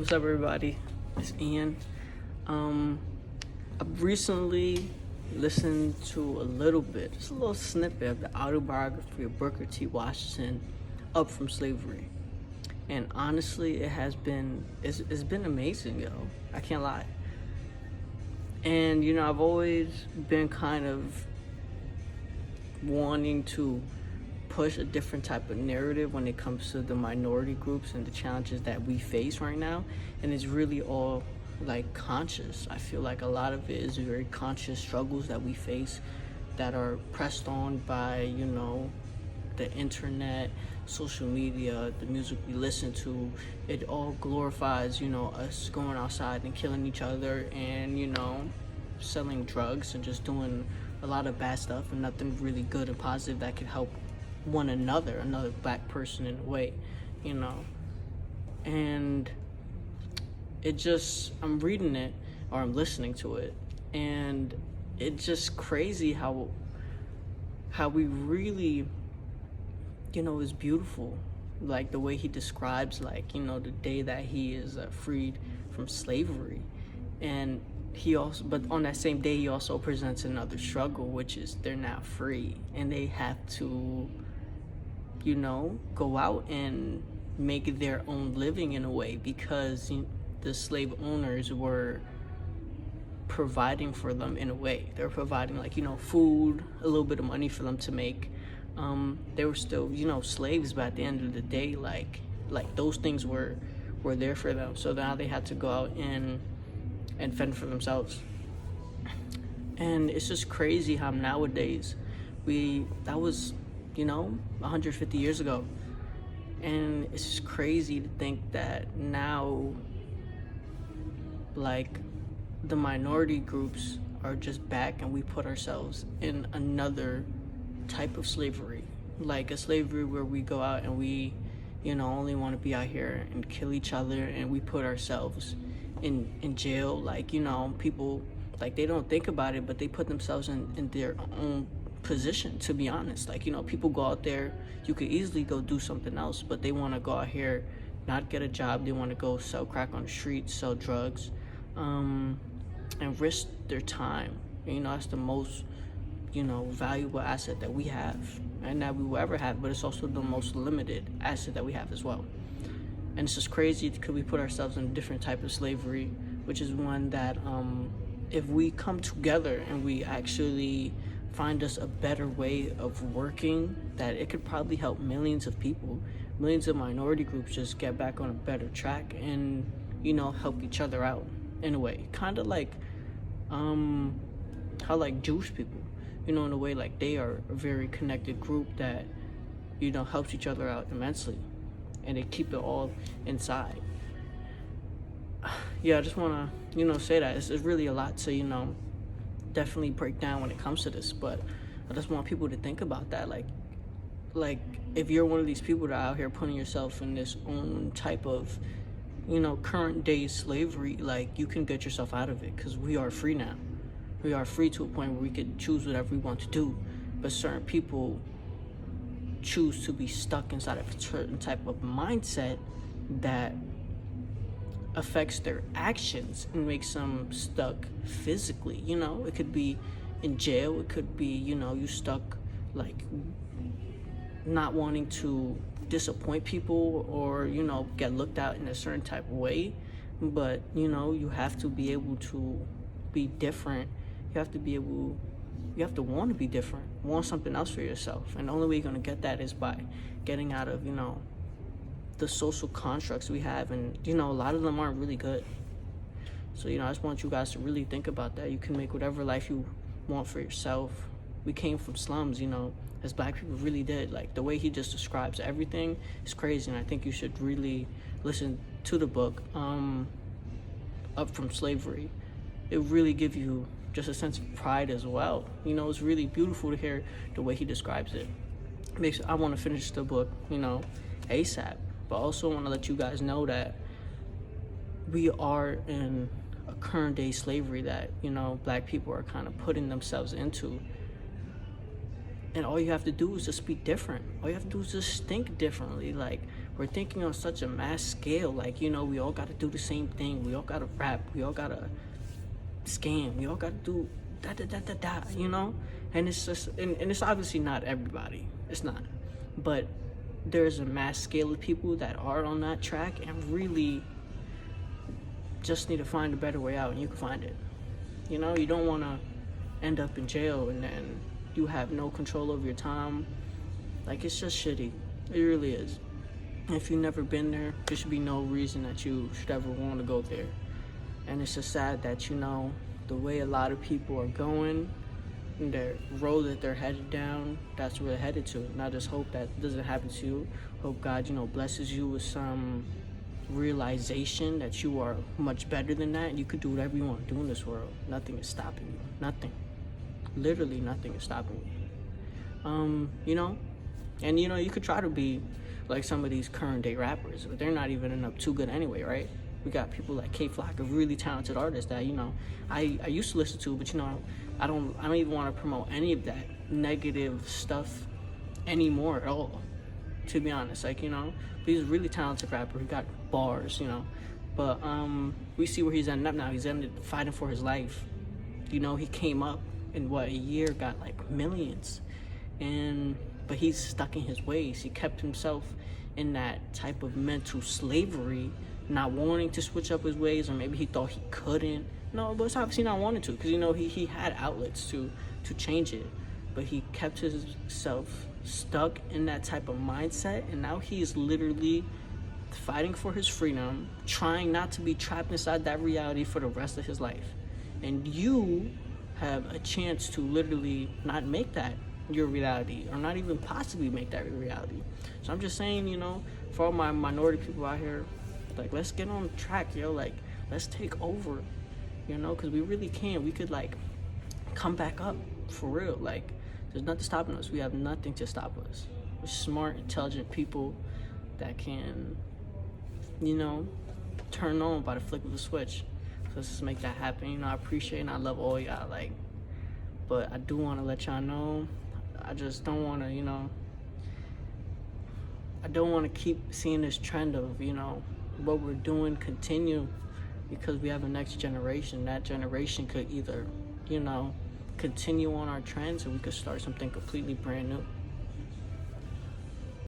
What's up, everybody? It's Ian. I've recently listened to a little bit, just a little snippet of the autobiography of Booker T. Washington, Up from Slavery. And honestly, it's been amazing, yo. I can't lie. And, I've always been kind of wanting to push a different type of narrative when it comes to the minority groups and the challenges that we face right now. And it's really all like conscious. I feel like a lot of it is very conscious struggles that we face that are pressed on by, the internet, social media, the music we listen to. It all glorifies, us going outside and killing each other and, selling drugs and just doing a lot of bad stuff and nothing really good and positive that could help another black person in a way, and I'm reading it or I'm listening to it, and it's just crazy how we really, is beautiful, like the way he describes, like, the day that he is freed from slavery. And but on that same day, he also presents another struggle, which is they're now free and they have to, go out and make their own living in a way, because the slave owners were providing for them in a way. They were providing, like, food, a little bit of money for them to make. They were still, slaves, but at the end of the day, like those things were there for them. So now they had to go out and fend for themselves. And it's just crazy how nowadays that was 150 years ago, and it's just crazy to think that now, like, the minority groups are just back and we put ourselves in another type of slavery, like a slavery where we go out and we only want to be out here and kill each other, and we put ourselves in jail. Like, people, like, they don't think about it, but they put themselves in their own position, to be honest. Like, people go out there, you could easily go do something else, but they want to go out here, not get a job. They want to go sell crack on the streets, sell drugs, and risk their time. That's the most valuable asset that we have and that we will ever have, but it's also the most limited asset that we have as well. And it's just crazy because we put ourselves in a different type of slavery, which is one that if we come together and we actually find us a better way of working, that it could probably help millions of people, millions of minority groups just get back on a better track and, help each other out in a way. Kind of like how, like, Jewish people, in a way, like, they are a very connected group that, helps each other out immensely, and they keep it all inside. Yeah, I just want to, say that. It's really a lot to, definitely break down when it comes to this, but I just want people to think about that. Like if you're one of these people that are out here putting yourself in this own type of, current day slavery, like, you can get yourself out of it, because we are free now. We are free to a point where we can choose whatever we want to do, but certain people choose to be stuck inside of a certain type of mindset that affects their actions and makes them stuck physically. It could be in jail, it could be, you stuck, like, not wanting to disappoint people or, get looked at in a certain type of way. But, you have to be able to be different. You have to want to be different, want something else for yourself. And the only way you're going to get that is by getting out of, the social constructs we have. And, a lot of them aren't really good. So, I just want you guys to really think about that. You can make whatever life you want for yourself. We came from slums, as black people really did. Like, the way he just describes everything is crazy. And I think you should really listen to the book, Up from Slavery. It really gives you just a sense of pride as well. It's really beautiful to hear the way he describes it. I want to finish the book, ASAP. But also want to let you guys know that we are in a current day slavery that, black people are kind of putting themselves into. And all you have to do is just be different. All you have to do is just think differently. Like, we're thinking on such a mass scale. Like, you know, we all got to do the same thing. We all got to rap. We all got to scam. We all got to do da da da da da, you know? And it's just, and it's obviously not everybody. It's not. But there's a mass scale of people that are on that track and really just need to find a better way out, and you can find it. You know, you don't want to end up in jail and then you have no control over your time. Like, it's just shitty. It really is. If you've never been there, there should be no reason that you should ever want to go there. And it's just sad that, you know, the way a lot of people are going, the road that they're headed down, that's where they're headed to. And I just hope that doesn't happen to you. Hope God, you know, blesses you with some realization that you are much better than that and you could do whatever you want to do in this world. Nothing is stopping you. Nothing. Literally nothing is stopping you. You know, and you know, you could try to be like some of these current day rappers, but they're not even up too good anyway, right? We got people like K-Flock, a really talented artist that, you know, I used to listen to, but you know, I don't even want to promote any of that negative stuff anymore at all, to be honest. Like, you know, he's a really talented rapper. He got bars, you know, but we see where he's ended up now. He's ended fighting for his life. You know, he came up in what, a year, got like millions, but he's stuck in his ways. He kept himself in that type of mental slavery, not wanting to switch up his ways, or maybe he thought he couldn't. No, but it's obviously not wanting to, because, you know, he had outlets to change it, but he kept himself stuck in that type of mindset, and now he's literally fighting for his freedom, trying not to be trapped inside that reality for the rest of his life. And you have a chance to literally not make that your reality, or not even possibly make that your reality. So I'm just saying, you know, for all my minority people out here, like, let's get on track, yo. Like, let's take over, you know, because we really can. We could, like, come back up for real. Like, there's nothing stopping us. We have nothing to stop us. We're smart, intelligent people that can, you know, turn on by the flick of a switch. So let's just make that happen. You know, I appreciate and I love all y'all, like, but I do want to let y'all know, I just don't want to, you know, I don't want to keep seeing this trend of, you know, what we're doing continue, because we have a next generation. That generation could either, you know, continue on our trends, or we could start something completely brand new.